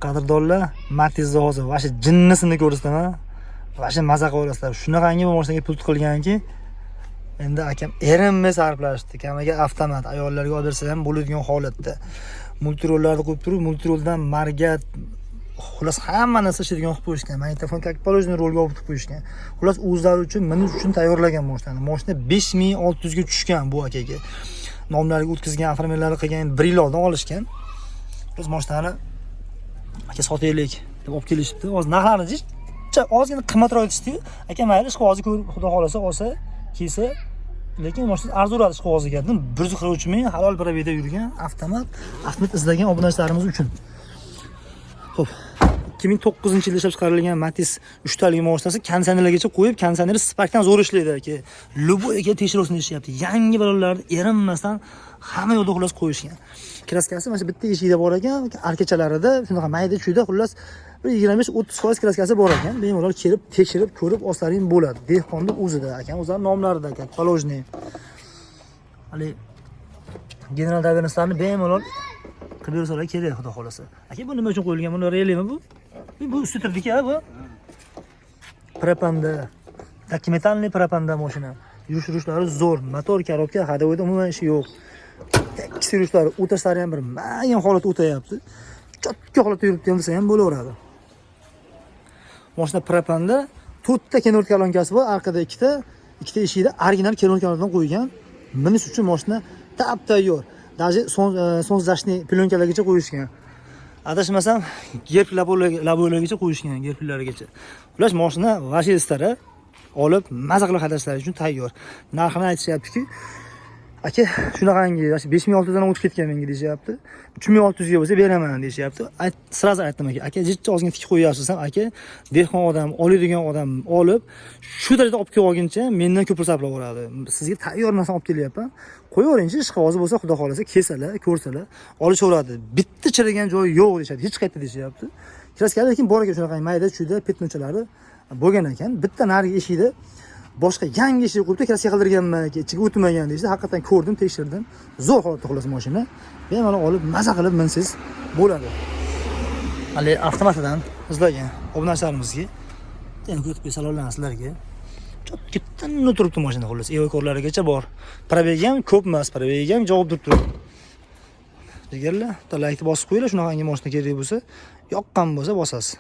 Qadrdonlar, Matiz'ni hozir vashi jinnisini ko'rsatma. Vashi maza qilasizlar. Shunaqangi bu mashinaga pul qilganki, endi akam erinmay sarflashdi. Kamaga avtomat ayollarga olib bersa ham bo'ladigan holatda. Multirollarni qo'yib turib, multiroldan margat xullas hamma narsa ishlaydigan qilib qo'yishgan. Magnitofon как положено rolga olib qo'yishgan. Xullas o'zlari uchun, minish uchun tayyorlagan mashinani. Mashina 5600 ga tushgan bu akaga. Nomlariga o'tkazgan, aformalarni qilgan, 1 yil oldin olishgan. Biz mashinani aka sotaylik deb olib kelishibdi. Hozir narxlarini ozgina qimmatroq aytishdi. Aka mayli ishqozi ko'rib, xudo xolasa olsa, kelsa, lekin mashina arzonroq ishqozi ekan. 143 ming halol probeda yurgan avtomat izlagan obunachilarimiz uchun. Xo'p, 2009-yilda ishlab chiqarilgan Matiz 3 talik mashinasi konditsionerlargacha qo'yib, konditsioner Sparkdan zo'r ishlaydi aka. Luboyga tekshiruvni deyapti. Yangi balonlarni erinmasdan hamma yo'lda xullas qo'yishgan. Kraskasi mana shu bitta eshikda bor ekan, arkachalarida shunaqa mayda-chuyda xullas 25-30% kraskasi bor ekan. Bemalol kelib, tekshirib, ko'rib olsalaring bo'ladi. Dehqonning o'zida ekan, o'zlari nomlarida ekan, положенный. Hali general davernislarni bemalol qilib bersalar kerak, xudo xolasa. Aka bu nima uchun qo'yilgan? Buni relimi bu? Bu usti tirdiki bu. Propanda, dokumentalniy propanda mashina. Yurishlari zo'r, motor, korobka, hadovoyda umuman ishi yo'q. Tekis yurishlari, o'tashlari ham bir mayin holatda o'tayapti. Chotga holatda yuribdi desa ham bo'laveradi. Mashina propanda, 4 ta kenort kolonkasi bor, orqada ikkita eshikda original kenort kolonkadan qo'ygan. Minish uchun mashina tayyor. Даже sonzashni plyonkalargacha qo'yishgan. Adashmasam, gerb labolargacha qo'yishgan, gerblarigacha. Ular mashina vashistara olib, maza qilib haydashlari uchun tayyor. Narxini aytishyapti-ki, aka, shunaqangi 5600 dan o'tib ketgan menga deyapti. 3600 ga bo'lsa beraman deyapti. Sразу aytdim aka, jichcha ozgina tik qo'yasiz ham, aka, dehqon odam, oladigan odam olib, shu darajada olib kelib olguncha mendan ko'p pul sarflayveradi. Sizga tayyor narsani olib kelyapman. Qo'yavering-chi, ishqozi bo'lsa, xudo xolasa, kelsalar, ko'rsalar, olishaveradi. Bitta chirigan joyi yo'q deyshadi, hech qayerda deyapti. Kraskali lekin bor ekan shunaqa mayda-chuyda petnonchalari bo'lgan ekan. Bitta narigi eshikda boshqa yangi eshik qo'yibdi, kraska qildirganman, ichiga o'tmagan deydi. Haqiqatan ko'rdim, tekshirdim. Zo'r holatda xolos mashina. Bemalol olib, maza qilib minsiz bo'ladi. Hali avtomatidan izlagan obunachilarimizga yana ko'rib bersalar sizlarga. Chotdan turibdi mashina xolos. Evakorlarigacha bor. Probegi ham ko'p emas, probegi ham javob turibdi. Jigarlar, laykni bosib qo'yinglar, shunaqangi mashina kerak bo'lsa, yoqqan bo'lsa bosasiz.